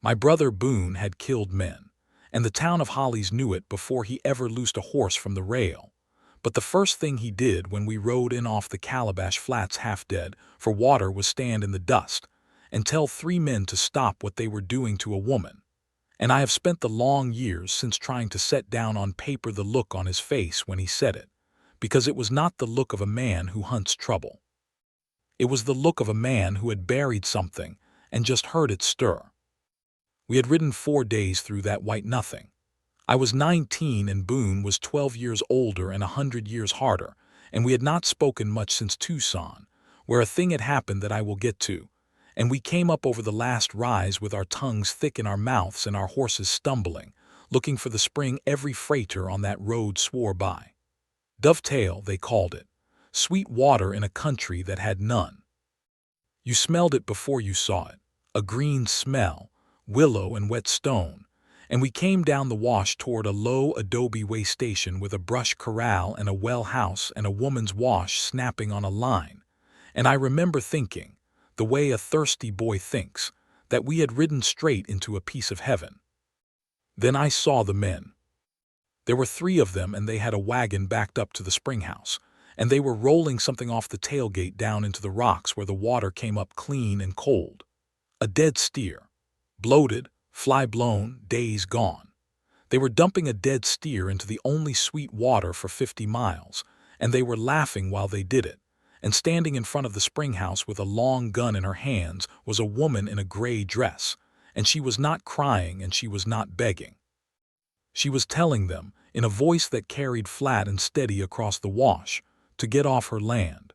My brother Boone had killed men, and the town of Hollies knew it before he ever loosed a horse from the rail. But the first thing he did when we rode in off the Calabash Flats half dead for water was stand in the dust and tell 3 men to stop what they were doing to a woman. And I have spent the long years since trying to set down on paper the look on his face when he said it, because it was not the look of a man who hunts trouble. It was the look of a man who had buried something and just heard it stir. We had ridden 4 days through that white nothing. I was 19 and Boone was 12 years older and 100 years harder, and we had not spoken much since Tucson, where a thing had happened that I will get to, and we came up over the last rise with our tongues thick in our mouths and our horses stumbling, looking for the spring every freighter on that road swore by. Dovetail, they called it, sweet water in a country that had none. You smelled it before you saw it, a green smell, willow and wet stone, and we came down the wash toward a low adobe way station with a brush corral and a well house and a woman's wash snapping on a line, and I remember thinking, the way a thirsty boy thinks, that we had ridden straight into a piece of heaven. Then I saw the men. There were 3 of them, and they had a wagon backed up to the spring house, and they were rolling something off the tailgate down into the rocks where the water came up clean and cold. A dead steer. Bloated, fly-blown, days gone. They were dumping a dead steer into the only sweet water for 50 miles, and they were laughing while they did it. And standing in front of the spring house with a long gun in her hands was a woman in a gray dress, and she was not crying and she was not begging. She was telling them, in a voice that carried flat and steady across the wash, to get off her land.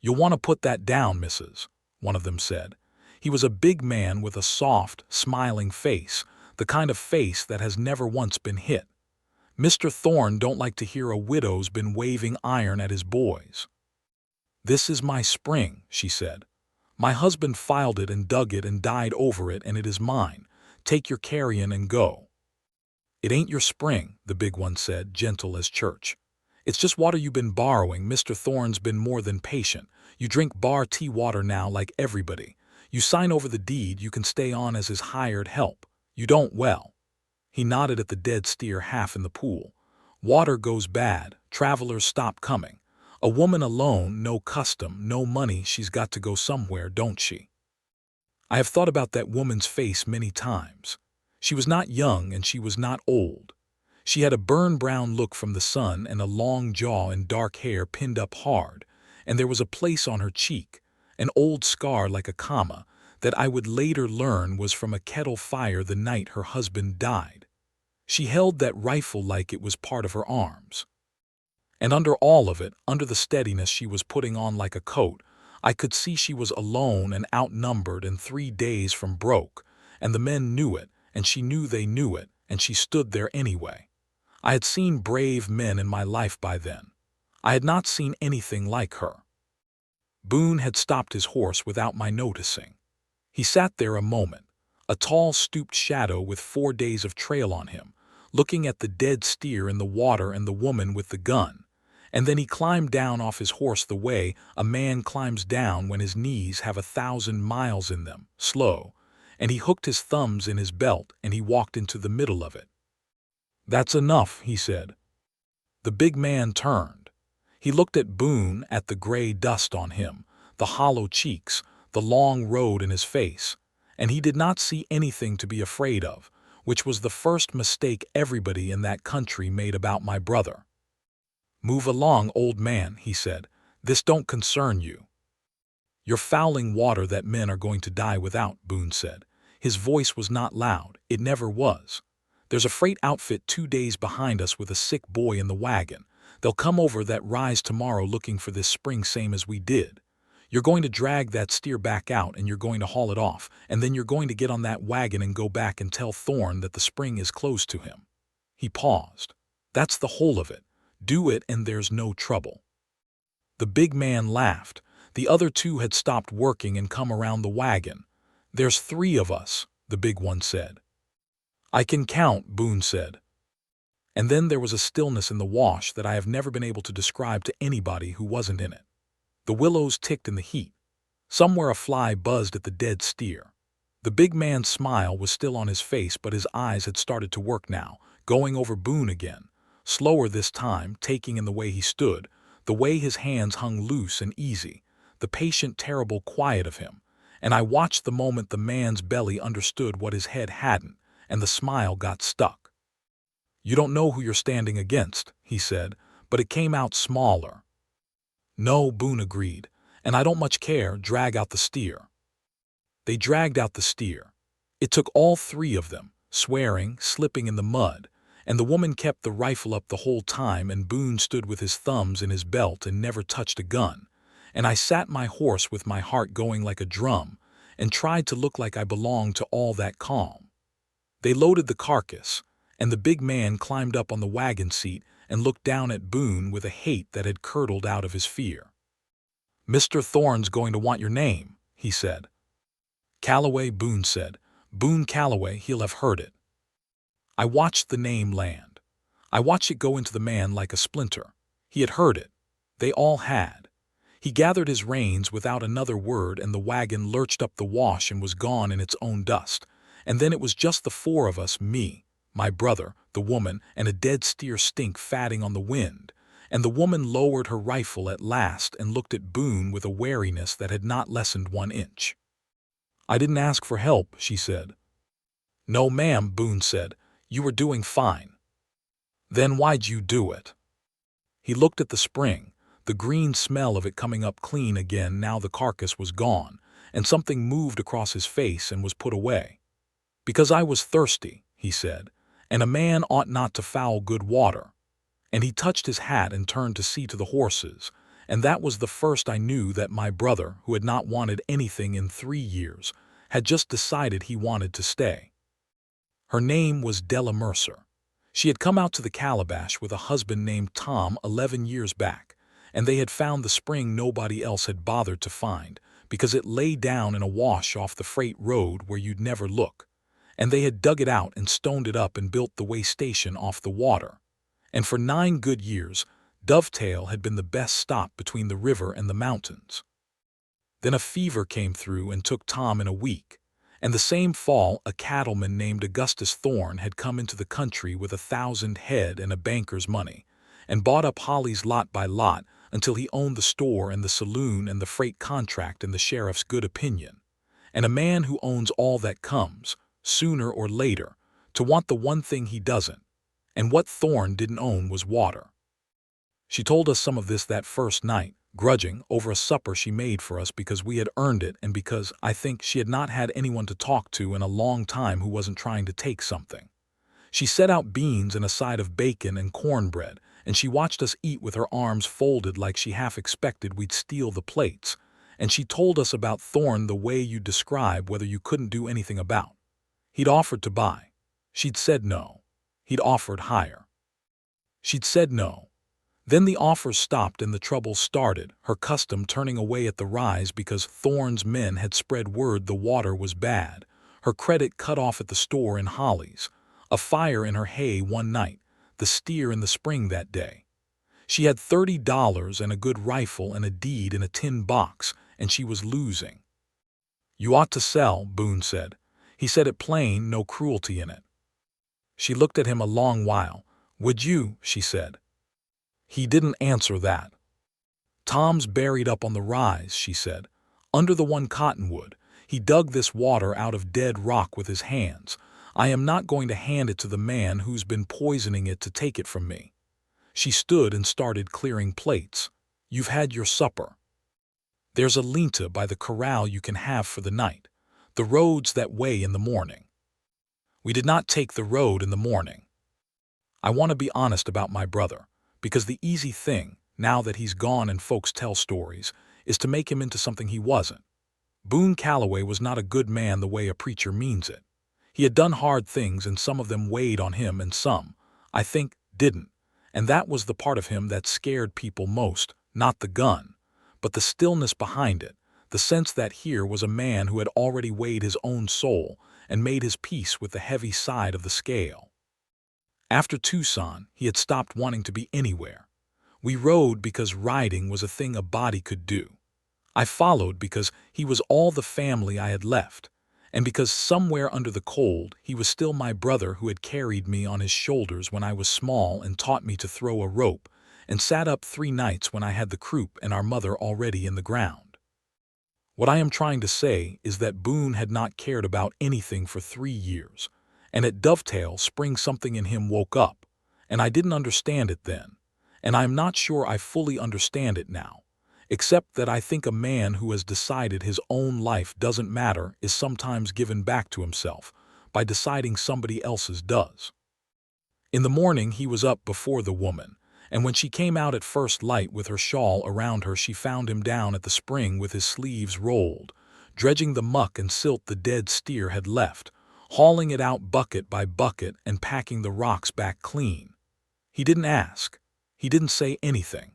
"You'll want to put that down, missus," one of them said. He was a big man with a soft, smiling face, the kind of face that has never once been hit. "Mr. Thorne don't like to hear a widow's been waving iron at his boys." "This is my spring," she said. "My husband filed it and dug it and died over it, and it is mine. Take your carrion and go." "It ain't your spring," the big one said, gentle as church. "It's just water you been borrowing. Mr. Thorne's been more than patient. You drink bar tea water now like everybody. You sign over the deed, you can stay on as his hired help. You don't, well." He nodded at the dead steer half in the pool. "Water goes bad, travelers stop coming. A woman alone, no custom, no money, she's got to go somewhere, don't she?" I have thought about that woman's face many times. She was not young and she was not old. She had a burn-brown look from the sun and a long jaw and dark hair pinned up hard, and there was a place on her cheek, an old scar like a comma, that I would later learn was from a kettle fire the night her husband died. She held that rifle like it was part of her arms. And under all of it, under the steadiness she was putting on like a coat, I could see she was alone and outnumbered and 3 days from broke, and the men knew it, and she knew they knew it, and she stood there anyway. I had seen brave men in my life by then. I had not seen anything like her. Boone had stopped his horse without my noticing. He sat there a moment, a tall stooped shadow with 4 days of trail on him, looking at the dead steer in the water and the woman with the gun. And then he climbed down off his horse the way a man climbs down when his knees have 1,000 miles in them, slow, and he hooked his thumbs in his belt and he walked into the middle of it. "That's enough," he said. The big man turned. He looked at Boone, at the gray dust on him, the hollow cheeks, the long road in his face, and he did not see anything to be afraid of, which was the first mistake everybody in that country made about my brother. "Move along, old man," he said. "This don't concern you." "You're fouling water that men are going to die without," Boone said. His voice was not loud. It never was. "There's a freight outfit 2 days behind us with a sick boy in the wagon. They'll come over that rise tomorrow looking for this spring same as we did. You're going to drag that steer back out and you're going to haul it off, and then you're going to get on that wagon and go back and tell Thorne that the spring is closed to him." He paused. "That's the whole of it. Do it and there's no trouble." The big man laughed. The other 2 had stopped working and come around the wagon. "There's 3 of us," the big one said. "I can count," Boone said. And then there was a stillness in the wash that I have never been able to describe to anybody who wasn't in it. The willows ticked in the heat. Somewhere a fly buzzed at the dead steer. The big man's smile was still on his face, but his eyes had started to work now, going over Boone again, slower this time, taking in the way he stood, the way his hands hung loose and easy, the patient, terrible quiet of him. And I watched the moment the man's belly understood what his head hadn't, and the smile got stuck. "You don't know who you're standing against," he said, but it came out smaller. "No," Boone agreed, "and I don't much care. Drag out the steer." They dragged out the steer. It took all three of them, swearing, slipping in the mud, and the woman kept the rifle up the whole time, and Boone stood with his thumbs in his belt and never touched a gun. And I sat my horse with my heart going like a drum and tried to look like I belonged to all that calm. They loaded the carcass, and the big man climbed up on the wagon seat and looked down at Boone with a hate that had curdled out of his fear. "Mr. Thorne's going to want your name," he said. "Calloway," Boone said. "Boone Calloway, he'll have heard it." I watched the name land. I watched it go into the man like a splinter. He had heard it. They all had. He gathered his reins without another word, and the wagon lurched up the wash and was gone in its own dust. And then it was just the four of us, me, my brother, the woman, and a dead steer stink fatting on the wind. And the woman lowered her rifle at last and looked at Boone with a wariness that had not lessened 1 inch. "I didn't ask for help," she said. "No, ma'am," Boone said. "You were doing fine." "Then why'd you do it?" He looked at the spring, the green smell of it coming up clean again now the carcass was gone, and something moved across his face and was put away. "Because I was thirsty," he said, "and a man ought not to foul good water." And he touched his hat and turned to see to the horses, and that was the first I knew that my brother, who had not wanted anything in 3 years, had just decided he wanted to stay. Her name was Della Mercer. She had come out to the Calabash with a husband named Tom 11 years back, and they had found the spring nobody else had bothered to find, because it lay down in a wash off the freight road where you'd never look. And they had dug it out and stoned it up and built the way station off the water. And for 9 good years, Dovetail had been the best stop between the river and the mountains. Then a fever came through and took Tom in a week, and the same fall a cattleman named Augustus Thorne had come into the country with 1,000 head and a banker's money, and bought up Holly's lot by lot until he owned the store and the saloon and the freight contract and the sheriff's good opinion. And a man who owns all that comes, sooner or later, to want the one thing he doesn't, and what Thorne didn't own was water. She told us some of this that first night, grudging, over a supper she made for us because we had earned it and because, I think, she had not had anyone to talk to in a long time who wasn't trying to take something. She set out beans and a side of bacon and cornbread, and she watched us eat with her arms folded like she half expected we'd steal the plates, and she told us about Thorne the way you describe whether you couldn't do anything about. He'd offered to buy. She'd said no. He'd offered higher. She'd said no. Then the offers stopped and the trouble started, her custom turning away at the rise because Thorne's men had spread word the water was bad, her credit cut off at the store in Holly's, a fire in her hay one night, the steer in the spring that day. She had $30 and a good rifle and a deed in a tin box, and she was losing. "You ought to sell," Boone said. He said it plain, no cruelty in it. She looked at him a long while. "Would you?" she said. He didn't answer that. "Tom's buried up on the rise," she said, "under the one cottonwood. He dug this water out of dead rock with his hands. I am not going to hand it to the man who's been poisoning it to take it from me." She stood and started clearing plates. "You've had your supper. There's a lenta by the corral you can have for the night. The road's that way in the morning." We did not take the road in the morning. I want to be honest about my brother, because the easy thing, now that he's gone and folks tell stories, is to make him into something he wasn't. Boone Calloway was not a good man the way a preacher means it. He had done hard things, and some of them weighed on him and some, I think, didn't. And that was the part of him that scared people most, not the gun, but the stillness behind it, the sense that here was a man who had already weighed his own soul and made his peace with the heavy side of the scale. After Tucson, he had stopped wanting to be anywhere. We rode because riding was a thing a body could do. I followed because he was all the family I had left, and because somewhere under the cold he was still my brother who had carried me on his shoulders when I was small and taught me to throw a rope, and sat up 3 nights when I had the croup and our mother already in the ground. What I am trying to say is that Boone had not cared about anything for 3 years, and at Dovetail Spring something in him woke up, and I didn't understand it then, and I am not sure I fully understand it now, except that I think a man who has decided his own life doesn't matter is sometimes given back to himself by deciding somebody else's does. In the morning he was up before the woman, and when she came out at first light with her shawl around her she found him down at the spring with his sleeves rolled, dredging the muck and silt the dead steer had left, hauling it out bucket by bucket and packing the rocks back clean. He didn't ask. He didn't say anything.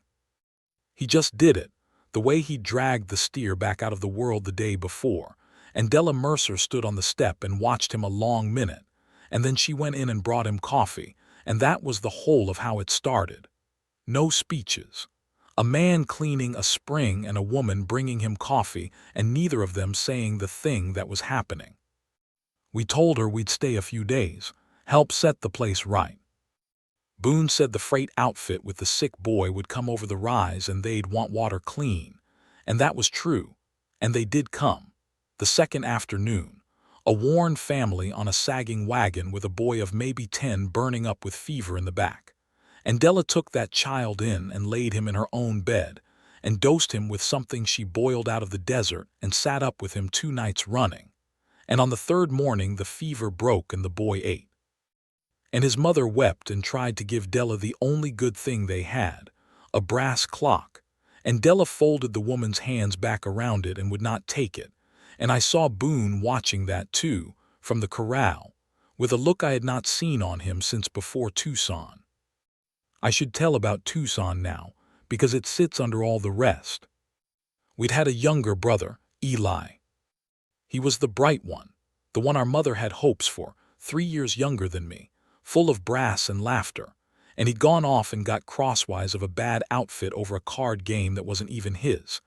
He just did it, the way he dragged the steer back out of the world the day before, and Della Mercer stood on the step and watched him a long minute, and then she went in and brought him coffee, and that was the whole of how it started. No speeches. A man cleaning a spring and a woman bringing him coffee, and neither of them saying the thing that was happening. We told her we'd stay a few days, help set the place right. Boone said the freight outfit with the sick boy would come over the rise and they'd want water clean. And that was true. And they did come. The second afternoon. A worn family on a sagging wagon with a boy of maybe 10 burning up with fever in the back. And Della took that child in and laid him in her own bed, and dosed him with something she boiled out of the desert and sat up with him 2 nights running. And on the 3rd morning the fever broke and the boy ate. And his mother wept and tried to give Della the only good thing they had, a brass clock, and Della folded the woman's hands back around it and would not take it, and I saw Boone watching that too, from the corral, with a look I had not seen on him since before Tucson. I should tell about Tucson now, because it sits under all the rest. We'd had a younger brother, Eli. He was the bright one, the one our mother had hopes for, 3 years younger than me, full of brass and laughter, and he'd gone off and got crosswise of a bad outfit over a card game that wasn't even his,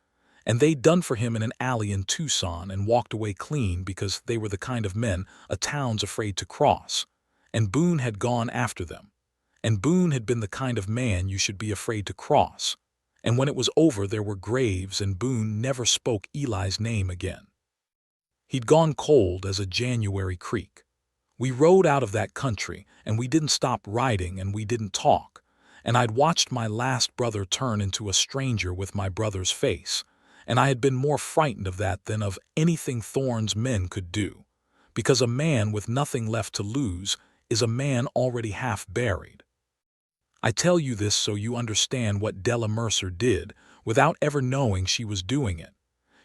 and they'd done for him in an alley in Tucson and walked away clean because they were the kind of men a town's afraid to cross, and Boone had gone after them, and Boone had been the kind of man you should be afraid to cross, and when it was over there were graves and Boone never spoke Eli's name again. He'd gone cold as a January creek. We rode out of that country, and we didn't stop riding and we didn't talk, and I'd watched my last brother turn into a stranger with my brother's face, and I had been more frightened of that than of anything Thorne's men could do, because a man with nothing left to lose is a man already half buried. I tell you this so you understand what Della Mercer did without ever knowing she was doing it.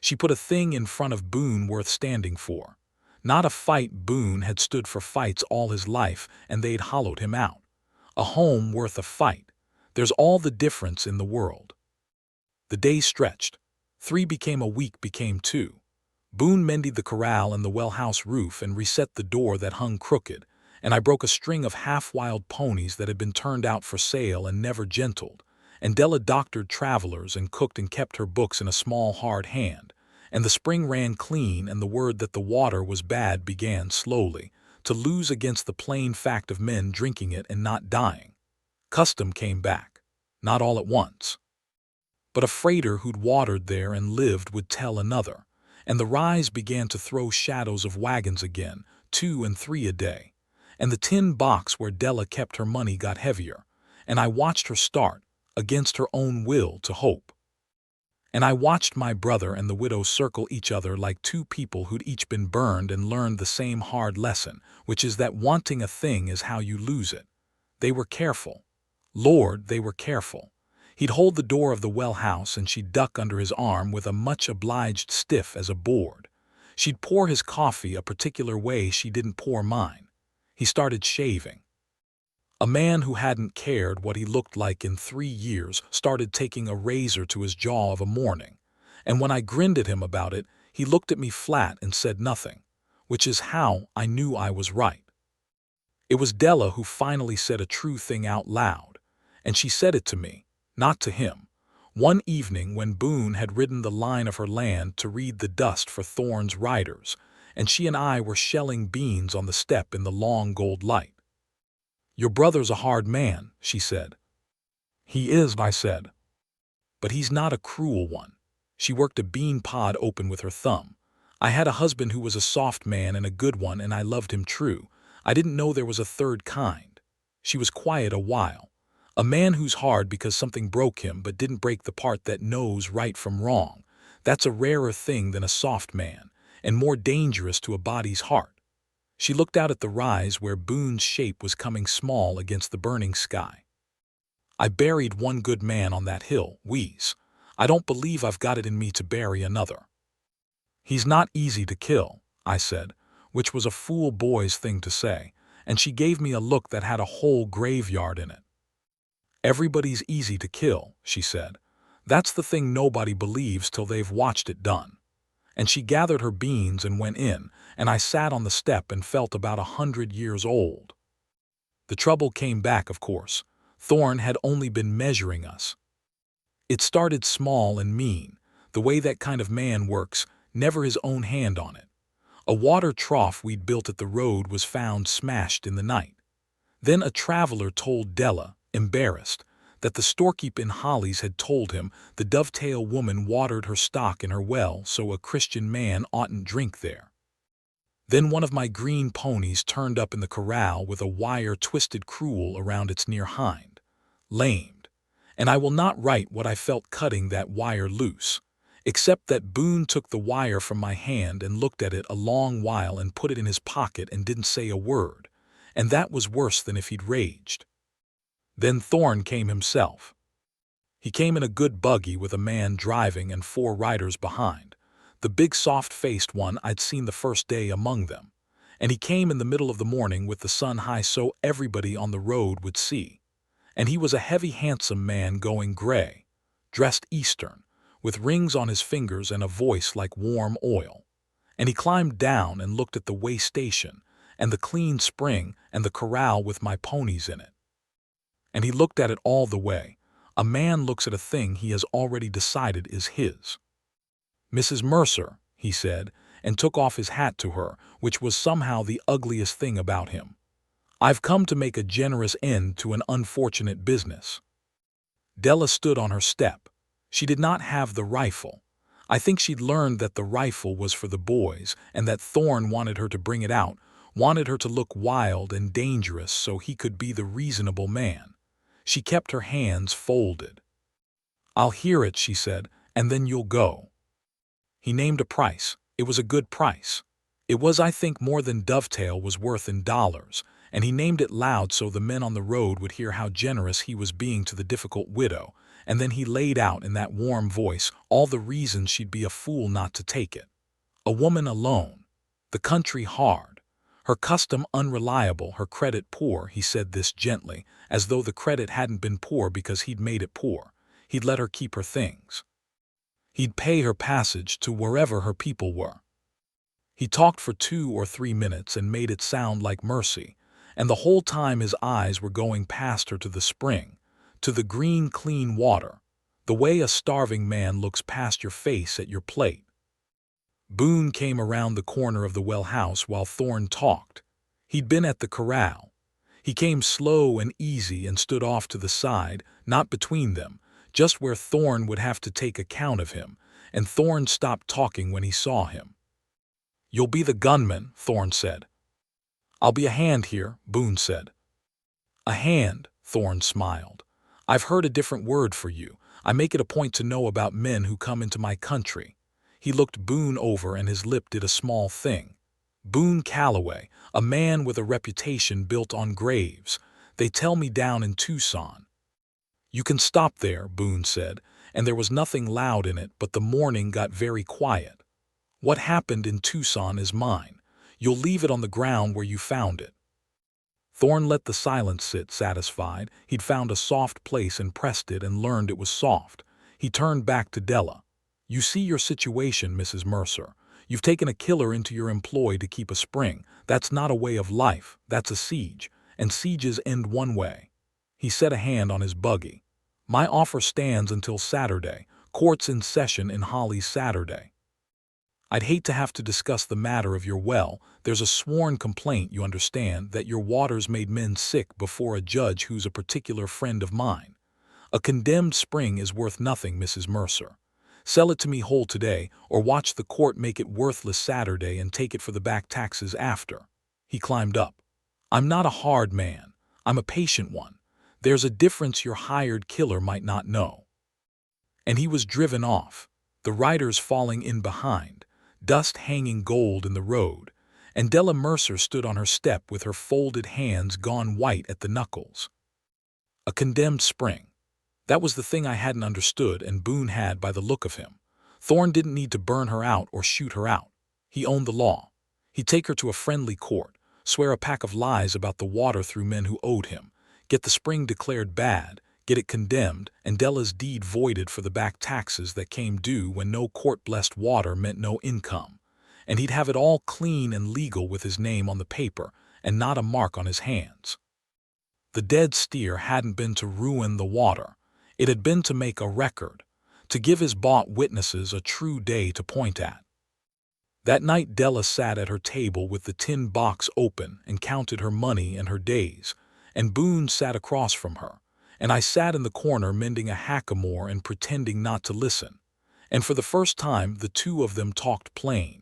She put a thing in front of Boone worth standing for. Not a fight. Boone had stood for fights all his life, and they'd hollowed him out. A home worth a fight. There's all the difference in the world. The days stretched. 3 became a week became 2. Boone mended the corral and the well house roof and reset the door that hung crooked, and I broke a string of half-wild ponies that had been turned out for sale and never gentled, and Della doctored travelers and cooked and kept her books in a small hard hand, and the spring ran clean, and the word that the water was bad began slowly to lose against the plain fact of men drinking it and not dying. Custom came back, not all at once. But a freighter who'd watered there and lived would tell another, and the rise began to throw shadows of wagons again, 2 and 3 a day, and the tin box where Della kept her money got heavier, and I watched her start, against her own will, to hope. And I watched my brother and the widow circle each other like 2 people who'd each been burned and learned the same hard lesson, which is that wanting a thing is how you lose it. They were careful. Lord, they were careful. He'd hold the door of the well house and she'd duck under his arm with a much obliged stiff as a board. She'd pour his coffee a particular way she didn't pour mine. He started shaving. A man who hadn't cared what he looked like in 3 years started taking a razor to his jaw of a morning, and when I grinned at him about it, he looked at me flat and said nothing, which is how I knew I was right. It was Della who finally said a true thing out loud, and she said it to me, not to him, one evening when Boone had ridden the line of her land to read the dust for Thorne's riders, and she and I were shelling beans on the step in the long gold light. "Your brother's a hard man," she said. "He is," I said. "But he's not a cruel one." She worked a bean pod open with her thumb. "I had a husband who was a soft man and a good one, and I loved him true. I didn't know there was a third kind." She was quiet a while. "A man who's hard because something broke him but didn't break the part that knows right from wrong. That's a rarer thing than a soft man, and more dangerous to a body's heart." She looked out at the rise where Boone's shape was coming small against the burning sky. "I buried one good man on that hill, Wheeze. I don't believe I've got it in me to bury another." "He's not easy to kill," I said, which was a fool boy's thing to say, and she gave me a look that had a whole graveyard in it. "Everybody's easy to kill," she said. "That's the thing nobody believes till they've watched it done." And she gathered her beans and went in, and I sat on the step and felt about 100 years old. The trouble came back, of course. Thorn had only been measuring us. It started small and mean, the way that kind of man works, never his own hand on it. A water trough we'd built at the road was found smashed in the night. Then a traveler told Della, embarrassed, that the storekeep in Hollies had told him the dovetail woman watered her stock in her well, so a Christian man oughtn't drink there. Then one of my green ponies turned up in the corral with a wire twisted cruel around its near hind, lamed, and I will not write what I felt cutting that wire loose, except that Boone took the wire from my hand and looked at it a long while and put it in his pocket and didn't say a word, and that was worse than if he'd raged. Then Thorn came himself. He came in a good buggy with a man driving and 4 riders behind, the big soft-faced one I'd seen the first day among them, and he came in the middle of the morning with the sun high so everybody on the road would see. And he was a heavy, handsome man going gray, dressed Eastern, with rings on his fingers and a voice like warm oil. And he climbed down and looked at the way station, and the clean spring, and the corral with my ponies in it. And he looked at it all the way. A man looks at a thing he has already decided is his. "Mrs. Mercer," he said, and took off his hat to her, which was somehow the ugliest thing about him. "I've come to make a generous end to an unfortunate business." Della stood on her step. She did not have the rifle. I think she'd learned that the rifle was for the boys, and that Thorn wanted her to bring it out, wanted her to look wild and dangerous so he could be the reasonable man. She kept her hands folded. "I'll hear it," she said, "and then you'll go." He named a price. It was a good price. It was, I think, more than Dovetail was worth in dollars, and he named it loud so the men on the road would hear how generous he was being to the difficult widow, and then he laid out in that warm voice all the reasons she'd be a fool not to take it. A woman alone, the country hard, her custom unreliable, her credit poor. He said this gently, as though the credit hadn't been poor because he'd made it poor. He'd let her keep her things. He'd pay her passage to wherever her people were. He talked for 2 or 3 minutes and made it sound like mercy, and the whole time his eyes were going past her to the spring, to the green, clean water, the way a starving man looks past your face at your plate. Boone came around the corner of the well house while Thorn talked. He'd been at the corral. He came slow and easy and stood off to the side, not between them, just where Thorn would have to take account of him, and Thorn stopped talking when he saw him. "You'll be the gunman," Thorn said. "I'll be a hand here," Boone said. "A hand," Thorn smiled. "I've heard a different word for you. I make it a point to know about men who come into my country." He looked Boone over and his lip did a small thing. "Boone Calloway, a man with a reputation built on graves. They tell me down in Tucson." "You can stop there," Boone said, and there was nothing loud in it, but the morning got very quiet. "What happened in Tucson is mine. You'll leave it on the ground where you found it." Thorn let the silence sit, satisfied. He'd found a soft place and pressed it and learned it was soft. He turned back to Della. "You see your situation, Mrs. Mercer. You've taken a killer into your employ to keep a spring. That's not a way of life, that's a siege, and sieges end one way." He set a hand on his buggy. "My offer stands until Saturday. Court's in session in Hollies Saturday." I'd hate to have to discuss the matter of your well. There's a sworn complaint, you understand, that your waters made men sick before a judge who's a particular friend of mine. A condemned spring is worth nothing, Mrs. Mercer. Sell it to me whole today, or watch the court make it worthless Saturday and take it for the back taxes after. He climbed up. I'm not a hard man. I'm a patient one. There's a difference your hired killer might not know. And he was driven off, the riders falling in behind, dust hanging gold in the road, and Della Mercer stood on her step with her folded hands gone white at the knuckles. A condemned spring. That was the thing I hadn't understood, and Boone had by the look of him. Thorne didn't need to burn her out or shoot her out. He owned the law. He'd take her to a friendly court, swear a pack of lies about the water through men who owed him, get the spring declared bad, get it condemned, and Della's deed voided for the back taxes that came due when no court-blessed water meant no income. And he'd have it all clean and legal with his name on the paper and not a mark on his hands. The dead steer hadn't been to ruin the water. It had been to make a record, to give his bought witnesses a true day to point at. That night Della sat at her table with the tin box open and counted her money and her days, and Boone sat across from her, and I sat in the corner mending a hackamore and pretending not to listen, and for the first time the two of them talked plain.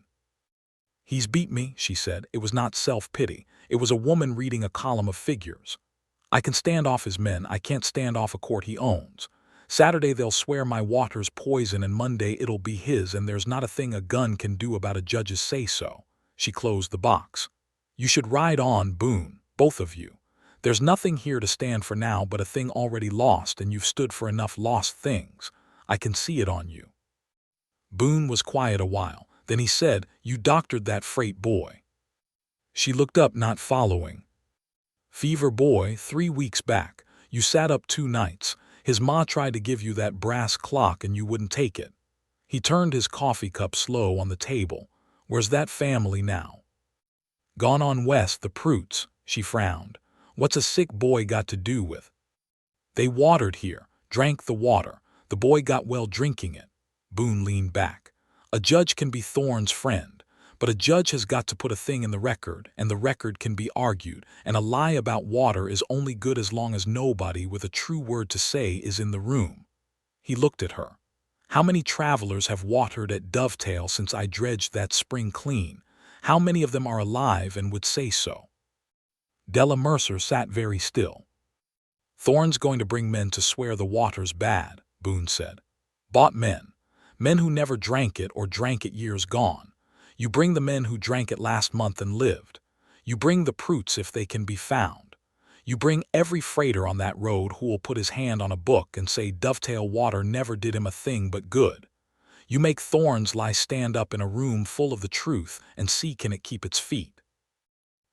He's beat me, she said. It was not self-pity. It was a woman reading a column of figures. I can stand off his men, I can't stand off a court he owns. Saturday they'll swear my water's poison and Monday it'll be his, and there's not a thing a gun can do about a judge's say-so. She closed the box. You should ride on, Boone, both of you. There's nothing here to stand for now but a thing already lost, and you've stood for enough lost things. I can see it on you. Boone was quiet a while. Then he said, You doctored that freight boy. She looked up, not following. Fever boy, 3 weeks back. You sat up 2 nights. His ma tried to give you that brass clock and you wouldn't take it. He turned his coffee cup slow on the table. Where's that family now? Gone on west, the Prutes, she frowned. What's a sick boy got to do with? They watered here, drank the water. The boy got well drinking it. Boone leaned back. A judge can be Thorne's friend, but a judge has got to put a thing in the record, and the record can be argued, and a lie about water is only good as long as nobody with a true word to say is in the room. He looked at her. How many travelers have watered at Dovetail since I dredged that spring clean? How many of them are alive and would say so? Della Mercer sat very still. Thorne's going to bring men to swear the water's bad, Boone said. Bought men. Men who never drank it or drank it years gone. You bring the men who drank it last month and lived. You bring the Prutes if they can be found. You bring every freighter on that road who will put his hand on a book and say Dovetail water never did him a thing but good. You make Thorne's lie stand up in a room full of the truth and see can it keep its feet.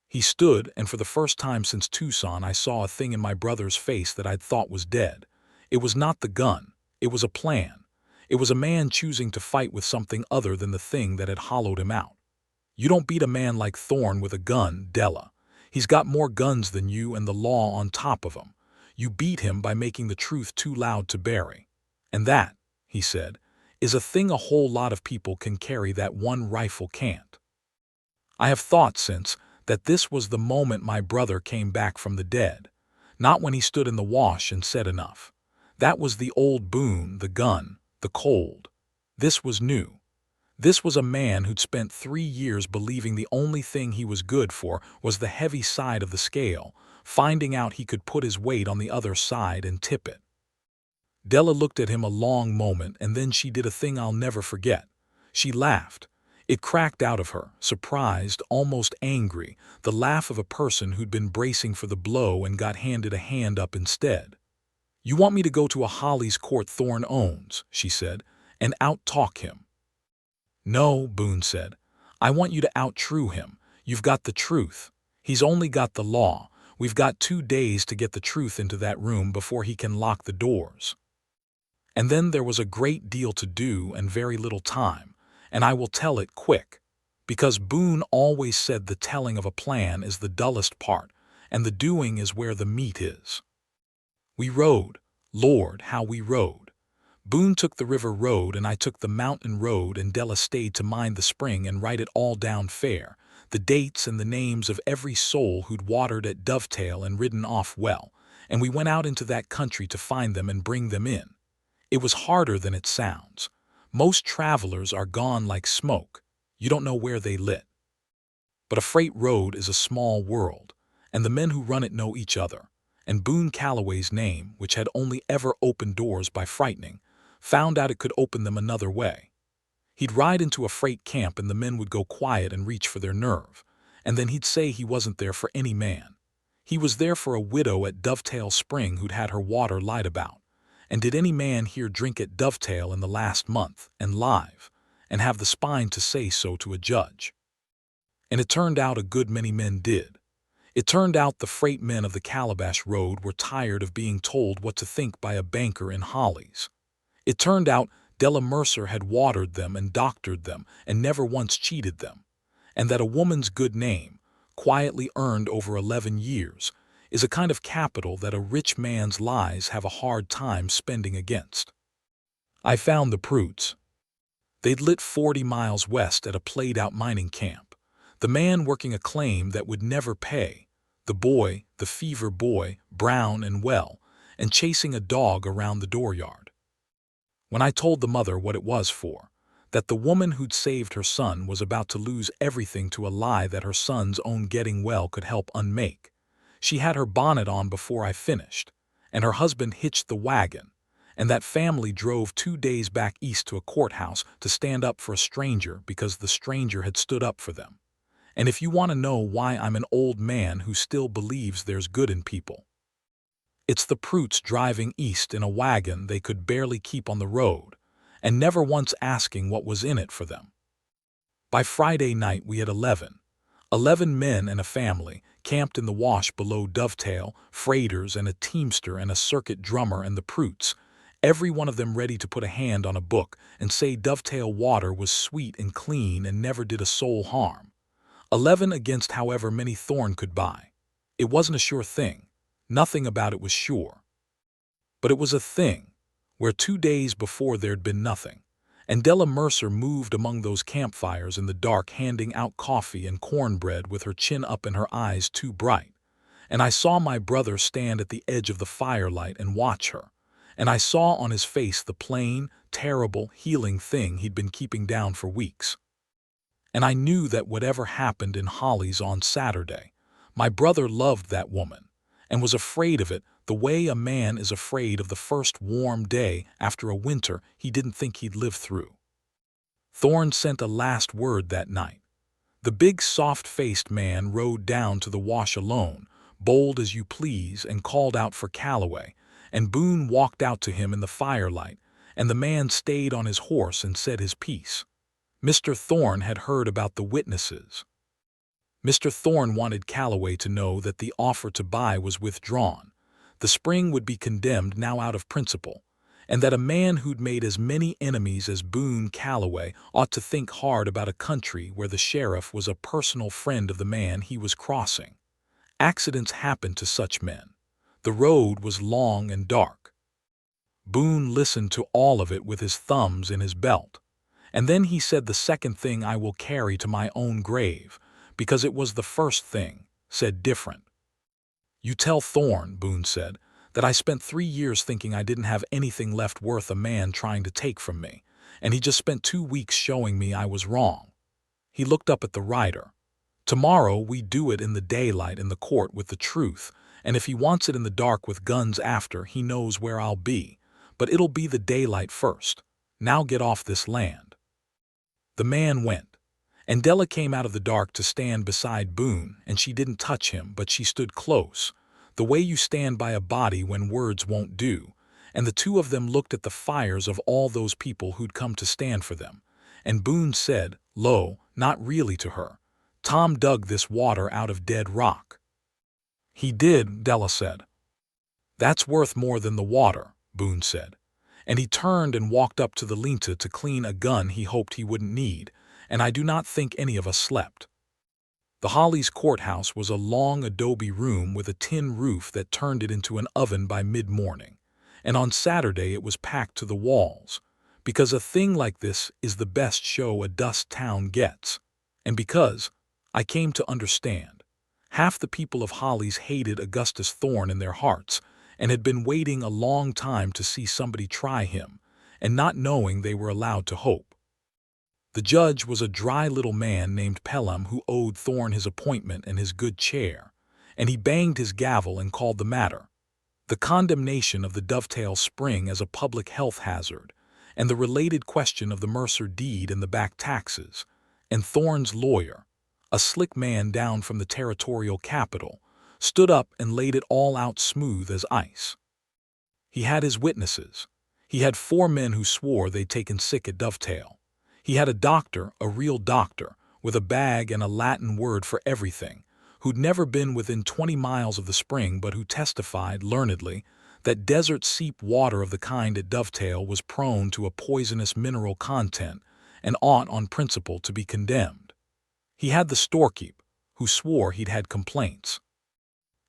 He stood, and for the first time since Tucson I saw a thing in my brother's face that I'd thought was dead. It was not the gun. It was a plan. It was a man choosing to fight with something other than the thing that had hollowed him out. You don't beat a man like Thorne with a gun, Della. He's got more guns than you and the law on top of him. You beat him by making the truth too loud to bury. And that, he said, is a thing a whole lot of people can carry that one rifle can't. I have thought since that this was the moment my brother came back from the dead, not when he stood in the wash and said enough. That was the old Boone, the gun, the cold. This was new. This was a man who'd spent 3 years believing the only thing he was good for was the heavy side of the scale, finding out he could put his weight on the other side and tip it. Della looked at him a long moment, and then she did a thing I'll never forget. She laughed. It cracked out of her, surprised, almost angry, the laugh of a person who'd been bracing for the blow and got handed a hand up instead. You want me to go to a Holly's court Thorne owns, she said, and out-talk him. No, Boone said. I want you to out-true him. You've got the truth. He's only got the law. We've got 2 days to get the truth into that room before he can lock the doors. And then there was a great deal to do and very little time, and I will tell it quick, because Boone always said the telling of a plan is the dullest part, and the doing is where the meat is. We rode. Lord, how we rode. Boone took the river road and I took the mountain road, and Della stayed to mind the spring and write it all down fair, the dates and the names of every soul who'd watered at Dovetail and ridden off well, and we went out into that country to find them and bring them in. It was harder than it sounds. Most travelers are gone like smoke. You don't know where they lit. But a freight road is a small world, and the men who run it know each other, and Boone Calloway's name, which had only ever opened doors by frightening, found out it could open them another way. He'd ride into a freight camp and the men would go quiet and reach for their nerve, and then he'd say he wasn't there for any man. He was there for a widow at Dovetail Spring who'd had her water lied about. And did any man here drink at Dovetail in the last month, and live, and have the spine to say so to a judge? And it turned out a good many men did. It turned out the freight men of the Calabash Road were tired of being told what to think by a banker in Hollies. It turned out Della Mercer had watered them and doctored them and never once cheated them, and that a woman's good name, quietly earned over 11 years, is a kind of capital that a rich man's lies have a hard time spending against. I found the Prudes. They'd lit 40 miles west at a played-out mining camp, the man working a claim that would never pay, the boy, the fever boy, brown and well, and chasing a dog around the dooryard. When I told the mother what it was for, that the woman who'd saved her son was about to lose everything to a lie that her son's own getting well could help unmake, she had her bonnet on before I finished, and her husband hitched the wagon, and that family drove 2 days back east to a courthouse to stand up for a stranger because the stranger had stood up for them. And if you want to know why I'm an old man who still believes there's good in people, it's the Prudes driving east in a wagon they could barely keep on the road, and never once asking what was in it for them. By Friday night we had 11 men and a family, camped in the wash below Dovetail, freighters and a teamster and a circuit drummer and the Prudes, every one of them ready to put a hand on a book and say Dovetail water was sweet and clean and never did a soul harm. 11 against however many Thorne could buy. It wasn't a sure thing. Nothing about it was sure. But it was a thing, where 2 days before there'd been nothing, and Della Mercer moved among those campfires in the dark handing out coffee and cornbread with her chin up and her eyes too bright, and I saw my brother stand at the edge of the firelight and watch her, and I saw on his face the plain, terrible, healing thing he'd been keeping down for weeks. And I knew that whatever happened in Hollies on Saturday, my brother loved that woman, and was afraid of it the way a man is afraid of the first warm day after a winter he didn't think he'd live through. Thorne sent a last word that night. The big soft-faced man rode down to the wash alone, bold as you please, and called out for Calloway, and Boone walked out to him in the firelight, and the man stayed on his horse and said his piece. Mr. Thorne had heard about the witnesses. Mr. Thorne wanted Calloway to know that the offer to buy was withdrawn. The spring would be condemned now out of principle, and that a man who'd made as many enemies as Boone Calloway ought to think hard about a country where the sheriff was a personal friend of the man he was crossing. Accidents happened to such men. The road was long and dark. Boone listened to all of it with his thumbs in his belt, and then he said the second thing I will carry to my own grave, because it was the first thing, said different. You tell Thorne, Boone said, that I spent 3 years thinking I didn't have anything left worth a man trying to take from me, and he just spent 2 weeks showing me I was wrong. He looked up at the rider. Tomorrow we do it in the daylight in the court with the truth, and if he wants it in the dark with guns after, he knows where I'll be, but it'll be the daylight first. Now get off this land. The man went. And Della came out of the dark to stand beside Boone, and she didn't touch him, but she stood close, the way you stand by a body when words won't do, and the two of them looked at the fires of all those people who'd come to stand for them, and Boone said, low, not really to her, Tom dug this water out of dead rock. He did, Della said. That's worth more than the water, Boone said, and he turned and walked up to the linta to clean a gun he hoped he wouldn't need, and I do not think any of us slept. The Hollies courthouse was a long adobe room with a tin roof that turned it into an oven by mid-morning, and on Saturday it was packed to the walls, because a thing like this is the best show a dust town gets, and because, I came to understand, half the people of Hollies hated Augustus Thorne in their hearts and had been waiting a long time to see somebody try him, and not knowing they were allowed to hope. The judge was a dry little man named Pelham who owed Thorne his appointment and his good chair, and he banged his gavel and called the matter the condemnation of the Dovetail Spring as a public health hazard, and the related question of the Mercer deed and the back taxes, and Thorne's lawyer, a slick man down from the territorial capital, stood up and laid it all out smooth as ice. He had his witnesses. He had 4 men who swore they'd taken sick at Dovetail. He had a doctor, a real doctor, with a bag and a Latin word for everything, who'd never been within 20 miles of the spring but who testified learnedly that desert seep water of the kind at Dovetail was prone to a poisonous mineral content and ought on principle to be condemned. He had the storekeep, who swore he'd had complaints.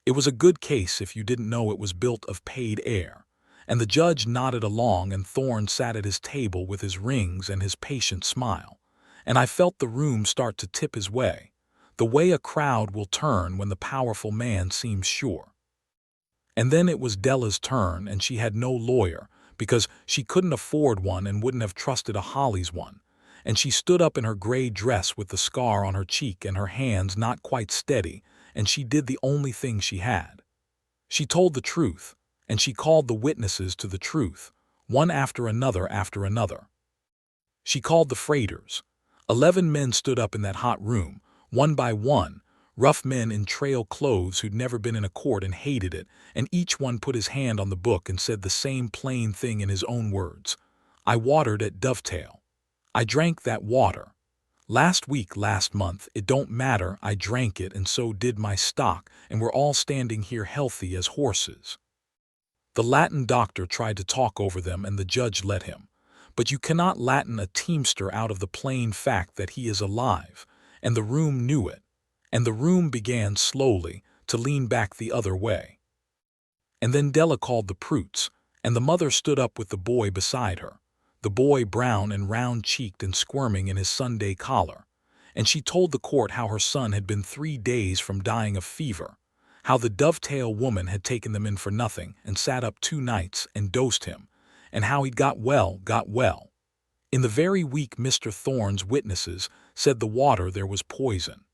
It was a good case if you didn't know it was built of paid air, and the judge nodded along and Thorne sat at his table with his rings and his patient smile, and I felt the room start to tip his way, the way a crowd will turn when the powerful man seems sure. And then it was Della's turn, and she had no lawyer, because she couldn't afford one and wouldn't have trusted a Hollies one, and she stood up in her gray dress with the scar on her cheek and her hands not quite steady, and she did the only thing she had. She told the truth, and she called the witnesses to the truth, one after another after another. She called the freighters. 11 men stood up in that hot room, one by one, rough men in trail clothes who'd never been in a court and hated it, and each one put his hand on the book and said the same plain thing in his own words. I watered at Dovetail. I drank that water. Last week, last month, it don't matter, I drank it and so did my stock, and we're all standing here healthy as horses. The Latin doctor tried to talk over them and the judge let him, but you cannot Latin a teamster out of the plain fact that he is alive, and the room knew it, and the room began slowly to lean back the other way. And then Della called the Prutes, and the mother stood up with the boy beside her, the boy brown and round-cheeked and squirming in his Sunday collar, and she told the court how her son had been 3 days from dying of fever, how the Dovetail woman had taken them in for nothing and sat up 2 nights and dosed him, and how he'd got well. In the very week Mr. Thorne's witnesses said the water there was poison.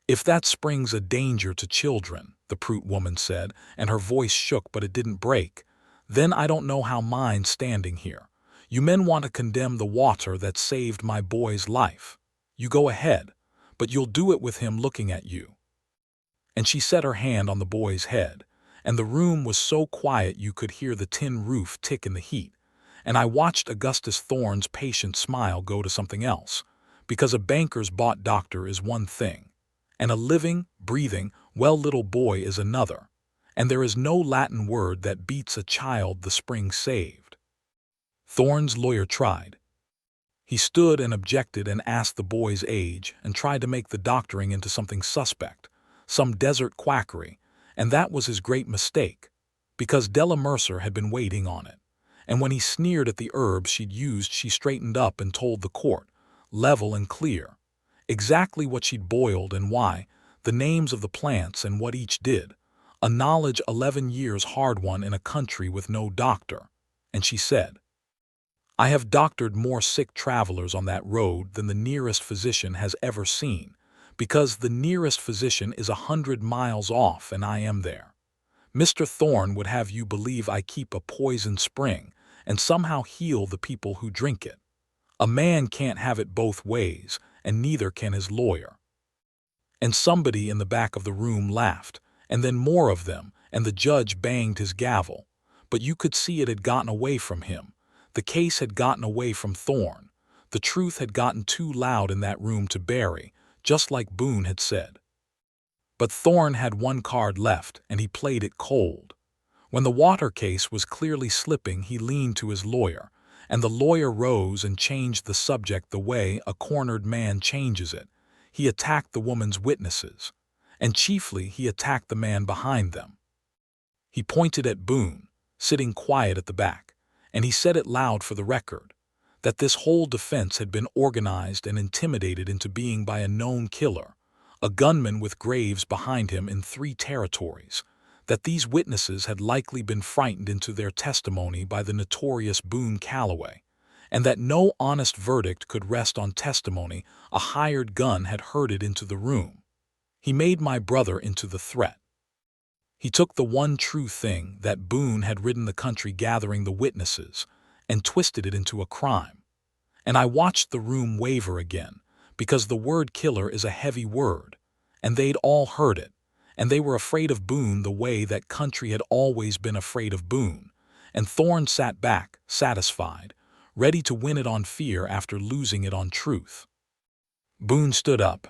If that spring's a danger to children, the Prute woman said, and her voice shook but it didn't break, then I don't know how mine's standing here. You men want to condemn the water that saved my boy's life. You go ahead, but you'll do it with him looking at you. And she set her hand on the boy's head, and the room was so quiet you could hear the tin roof tick in the heat, and I watched Augustus Thorne's patient smile go to something else, because a banker's bought doctor is one thing, and a living, breathing, well little boy is another, and there is no Latin word that beats a child the spring saved. Thorne's lawyer tried. He stood and objected and asked the boy's age and tried to make the doctoring into something suspect, some desert quackery, and that was his great mistake, because Della Mercer had been waiting on it, and when he sneered at the herbs she'd used she straightened up and told the court, level and clear, exactly what she'd boiled and why, the names of the plants and what each did, a knowledge 11 years hard won in a country with no doctor, and she said, I have doctored more sick travelers on that road than the nearest physician has ever seen, because the nearest physician is 100 miles off and I am there. Mr. Thorne would have you believe I keep a poison spring and somehow heal the people who drink it. A man can't have it both ways, and neither can his lawyer. And somebody in the back of the room laughed, and then more of them, and the judge banged his gavel, but you could see it had gotten away from him. The case had gotten away from Thorne. The truth had gotten too loud in that room to bury, just like Boone had said. But Thorne had one card left, and he played it cold. When the water case was clearly slipping, he leaned to his lawyer, and the lawyer rose and changed the subject the way a cornered man changes it. He attacked the woman's witnesses, and chiefly he attacked the man behind them. He pointed at Boone. sitting quiet at the back, and he said it loud for the record, that this whole defense had been organized and intimidated into being by a known killer, a gunman with graves behind him in 3 territories, that these witnesses had likely been frightened into their testimony by the notorious Boone Calloway, and that no honest verdict could rest on testimony a hired gun had herded into the room. He made my brother into the threat. He took the one true thing, that Boone had ridden the country gathering the witnesses, and twisted it into a crime. And I watched the room waver again, because the word killer is a heavy word, and they'd all heard it, and they were afraid of Boone the way that country had always been afraid of Boone, and Thorne sat back, satisfied, ready to win it on fear after losing it on truth. Boone stood up.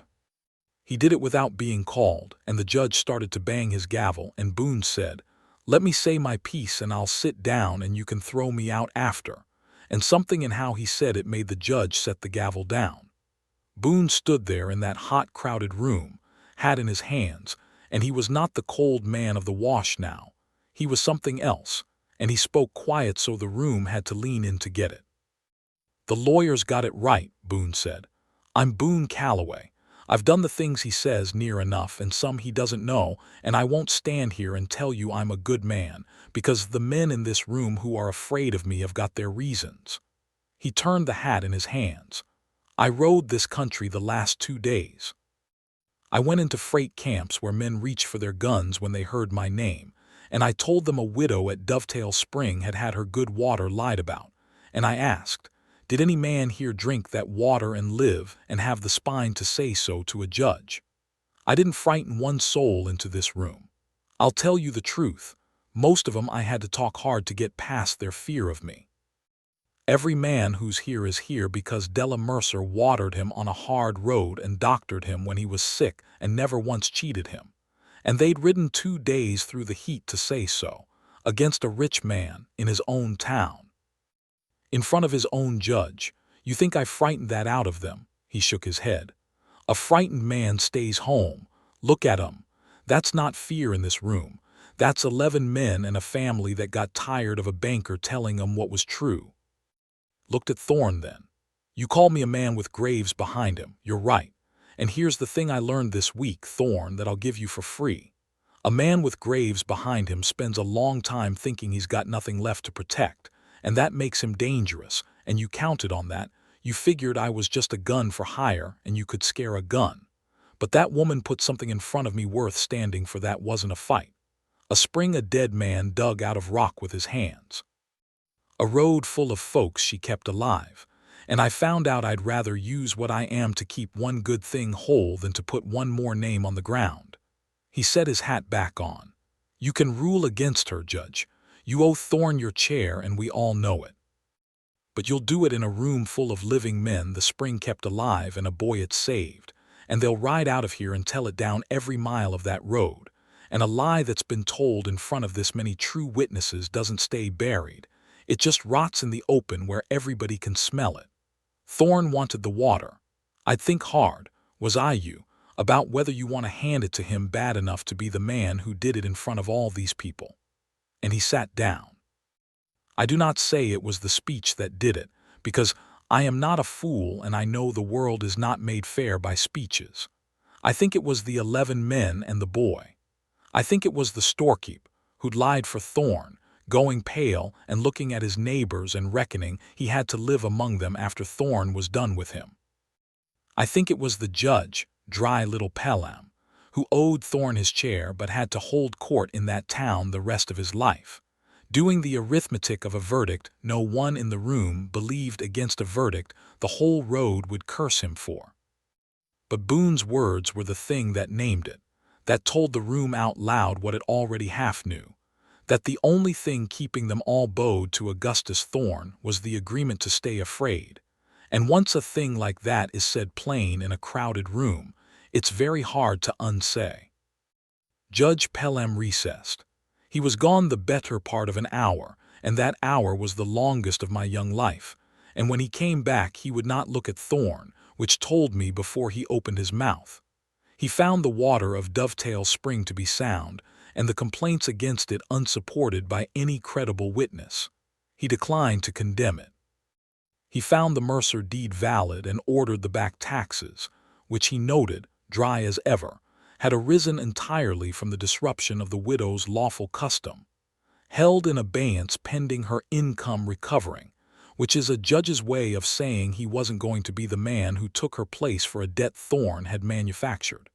He did it without being called, and the judge started to bang his gavel, and Boone said, "Let me say my piece and I'll sit down and you can throw me out after." And something in how he said it made the judge set the gavel down. Boone stood there in that hot, crowded room, hat in his hands, and he was not the cold man of the wash now. He was something else, and he spoke quiet so the room had to lean in to get it. "The lawyers got it right," Boone said. "I'm Boone Calloway. I've done the things he says near enough and some he doesn't know, and I won't stand here and tell you I'm a good man, because the men in this room who are afraid of me have got their reasons." He turned the hat in his hands. "I rode this country the last 2 days. I went into freight camps where men reached for their guns when they heard my name, and I told them a widow at Dovetail Spring had had her good water lied about, and I asked, did any man here drink that water and live and have the spine to say so to a judge? I didn't frighten one soul into this room. I'll tell you the truth, most of 'em I had to talk hard to get past their fear of me. Every man who's here is here because Della Mercer watered him on a hard road and doctored him when he was sick and never once cheated him. And they'd ridden 2 days through the heat to say so, against a rich man in his own town. In front of his own judge. You think I frightened that out of them?" He shook his head. "A frightened man stays home. Look at 'em. That's not fear in this room. That's 11 men and a family that got tired of a banker telling 'em what was true." Looked at Thorne then. "You call me a man with graves behind him. You're right. And here's the thing I learned this week, Thorne, that I'll give you for free. A man with graves behind him spends a long time thinking he's got nothing left to protect, and that makes him dangerous, and you counted on that. You figured I was just a gun for hire and you could scare a gun. But that woman put something in front of me worth standing for. That wasn't a fight. A spring a dead man dug out of rock with his hands. A road full of folks she kept alive, and I found out I'd rather use what I am to keep one good thing whole than to put one more name on the ground." He set his hat back on. "You can rule against her, Judge. You owe Thorne your chair and we all know it. But you'll do it in a room full of living men the spring kept alive and a boy it saved, and they'll ride out of here and tell it down every mile of that road, and a lie that's been told in front of this many true witnesses doesn't stay buried. It just rots in the open where everybody can smell it. Thorne wanted the water. I'd think hard, was I you, about whether you want to hand it to him bad enough to be the man who did it in front of all these people." And he sat down. I do not say it was the speech that did it, because I am not a fool and I know the world is not made fair by speeches. I think it was the 11 men and the boy. I think it was the storekeep, who'd lied for Thorne, going pale and looking at his neighbors and reckoning he had to live among them after Thorne was done with him. I think it was the judge, dry little Pelham, who owed Thorne his chair but had to hold court in that town the rest of his life, doing the arithmetic of a verdict no one in the room believed against a verdict the whole road would curse him for. But Boone's words were the thing that named it, that told the room out loud what it already half knew, that the only thing keeping them all bowed to Augustus Thorne was the agreement to stay afraid. And once a thing like that is said plain in a crowded room, it's very hard to unsay. Judge Pelham recessed. He was gone the better part of an hour, and that hour was the longest of my young life, and when he came back he would not look at Thorne, which told me before he opened his mouth. He found the water of Dovetail Spring to be sound, and the complaints against it unsupported by any credible witness. He declined to condemn it. He found the Mercer deed valid and ordered the back taxes, which he noted, dry as ever, had arisen entirely from the disruption of the widow's lawful custom, held in abeyance pending her income recovering, which is a judge's way of saying he wasn't going to be the man who took her place for a debt Thorne had manufactured.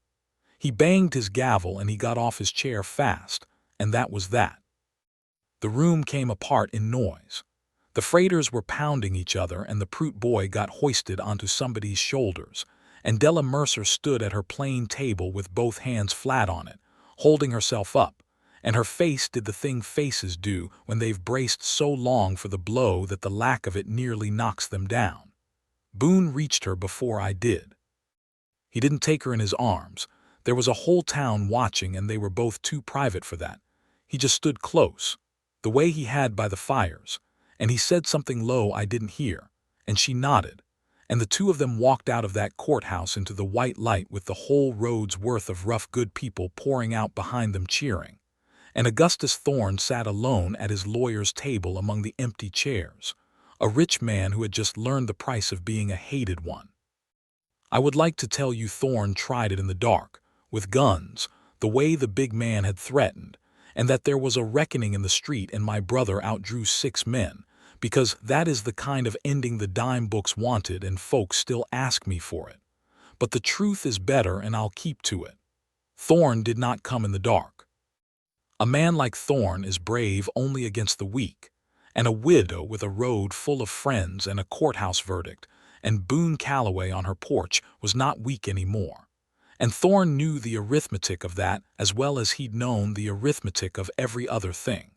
He banged his gavel and he got off his chair fast, and that was that. The room came apart in noise. The freighters were pounding each other and the Prout boy got hoisted onto somebody's shoulders, and Della Mercer stood at her plain table with both hands flat on it, holding herself up, and her face did the thing faces do when they've braced so long for the blow that the lack of it nearly knocks them down. Boone reached her before I did. He didn't take her in his arms. There was a whole town watching and they were both too private for that. He just stood close, the way he had by the fires, and he said something low I didn't hear, and she nodded, and the two of them walked out of that courthouse into the white light with the whole road's worth of rough good people pouring out behind them cheering, and Augustus Thorne sat alone at his lawyer's table among the empty chairs, a rich man who had just learned the price of being a hated one. I would like to tell you Thorne tried it in the dark, with guns, the way the big man had threatened, and that there was a reckoning in the street and my brother outdrew 6 men, because that is the kind of ending the dime books wanted and folks still ask me for it. But the truth is better and I'll keep to it. Thorne did not come in the dark. A man like Thorne is brave only against the weak, and a widow with a road full of friends and a courthouse verdict, and Boone Calloway on her porch was not weak anymore. And Thorne knew the arithmetic of that as well as he'd known the arithmetic of every other thing.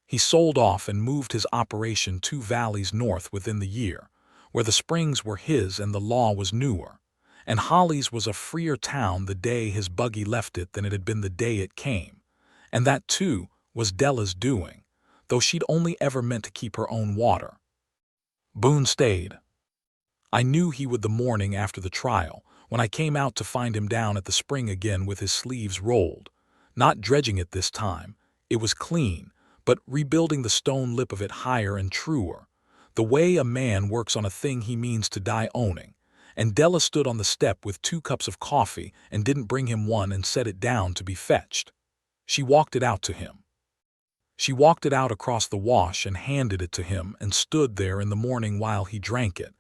He sold off and moved his operation 2 valleys north within the year, where the springs were his and the law was newer, and Holly's was a freer town the day his buggy left it than it had been the day it came, and that, too, was Della's doing, though she'd only ever meant to keep her own water. Boone stayed. I knew he would the morning after the trial, when I came out to find him down at the spring again with his sleeves rolled, not dredging it this time, it was clean, but rebuilding the stone lip of it higher and truer, the way a man works on a thing he means to die owning, and Della stood on the step with 2 cups of coffee and didn't bring him one and set it down to be fetched. She walked it out to him. She walked it out across the wash and handed it to him and stood there in the morning while he drank it,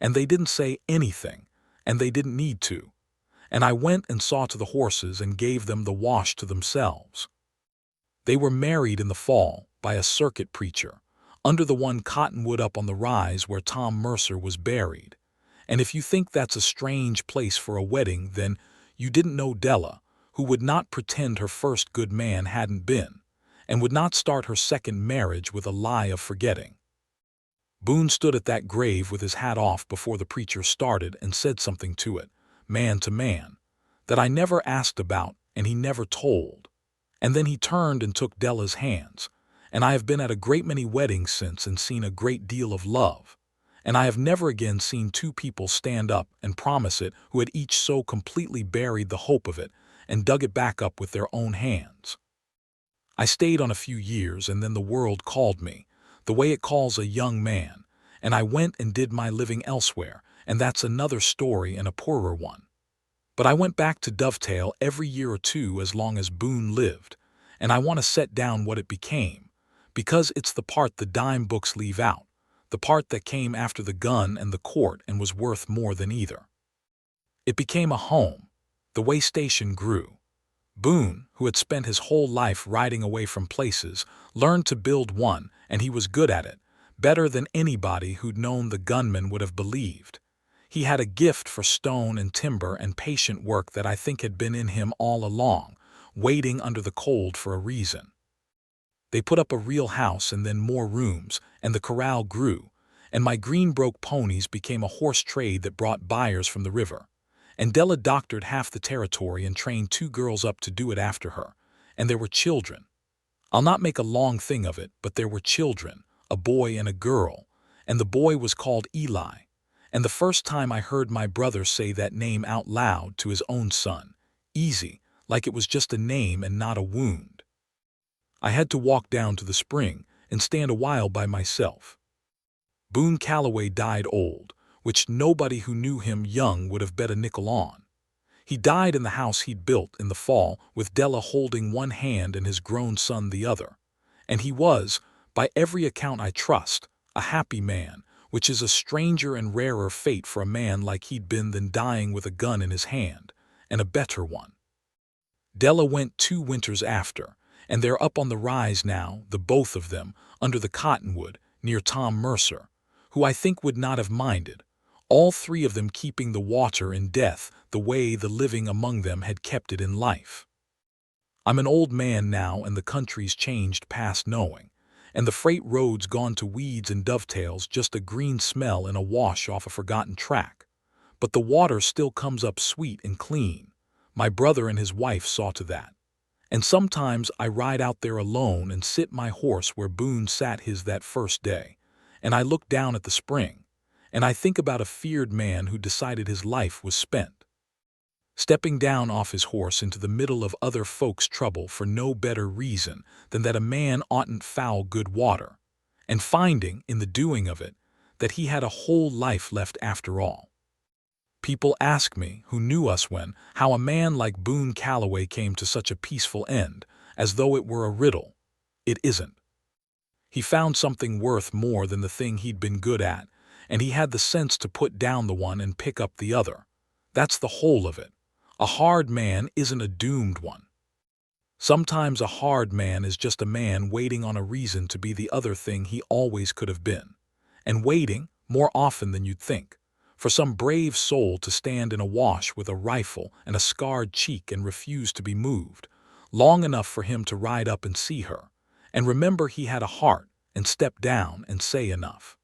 and they didn't say anything, and they didn't need to, and I went and saw to the horses and gave them the wash to themselves. They were married in the fall by a circuit preacher, under the one cottonwood up on the rise where Tom Mercer was buried, and if you think that's a strange place for a wedding, then you didn't know Della, who would not pretend her first good man hadn't been, and would not start her second marriage with a lie of forgetting. Boone stood at that grave with his hat off before the preacher started and said something to it, man to man, that I never asked about and he never told. And then he turned and took Della's hands, and I have been at a great many weddings since and seen a great deal of love, and I have never again seen 2 people stand up and promise it who had each so completely buried the hope of it and dug it back up with their own hands. I stayed on a few years and then the world called me, the way it calls a young man, and I went and did my living elsewhere, and that's another story and a poorer one. But I went back to Dovetail every year or 2 as long as Boone lived, and I want to set down what it became, because it's the part the dime books leave out, the part that came after the gun and the court and was worth more than either. It became a home, the way station grew. Boone, who had spent his whole life riding away from places, learned to build one, and he was good at it, better than anybody who'd known the gunman would have believed. He had a gift for stone and timber and patient work that I think had been in him all along, waiting under the cold for a reason. They put up a real house and then more rooms, and the corral grew, and my Greenbroke ponies became a horse trade that brought buyers from the river. And Della doctored half the territory and trained 2 girls up to do it after her, and there were children. I'll not make a long thing of it, but there were children, a boy and a girl, and the boy was called Eli, and the first time I heard my brother say that name out loud to his own son, easy, like it was just a name and not a wound. I had to walk down to the spring and stand a while by myself. Boone Calloway died old, which nobody who knew him young would have bet a nickel on. He died in the house he'd built in the fall, with Della holding one hand and his grown son the other. And he was, by every account I trust, a happy man, which is a stranger and rarer fate for a man like he'd been than dying with a gun in his hand, and a better one. Della went 2 winters after, and they're up on the rise now, the both of them, under the cottonwood, near Tom Mercer, who I think would not have minded, all 3 of them keeping the water in death the way the living among them had kept it in life. I'm an old man now, and the country's changed past knowing, and the freight road's gone to weeds and dovetails, just a green smell in a wash off a forgotten track. But the water still comes up sweet and clean. My brother and his wife saw to that. And sometimes I ride out there alone and sit my horse where Boone sat his that first day, and I look down at the spring, and I think about a feared man who decided his life was spent, stepping down off his horse into the middle of other folks' trouble for no better reason than that a man oughtn't foul good water, and finding, in the doing of it, that he had a whole life left after all. People ask me, who knew us when, how a man like Boone Calloway came to such a peaceful end, as though it were a riddle. It isn't. He found something worth more than the thing he'd been good at, and he had the sense to put down the one and pick up the other. That's the whole of it. A hard man isn't a doomed one. Sometimes a hard man is just a man waiting on a reason to be the other thing he always could have been, and waiting, more often than you'd think, for some brave soul to stand in a wash with a rifle and a scarred cheek and refuse to be moved, long enough for him to ride up and see her, and remember he had a heart, and step down and say enough.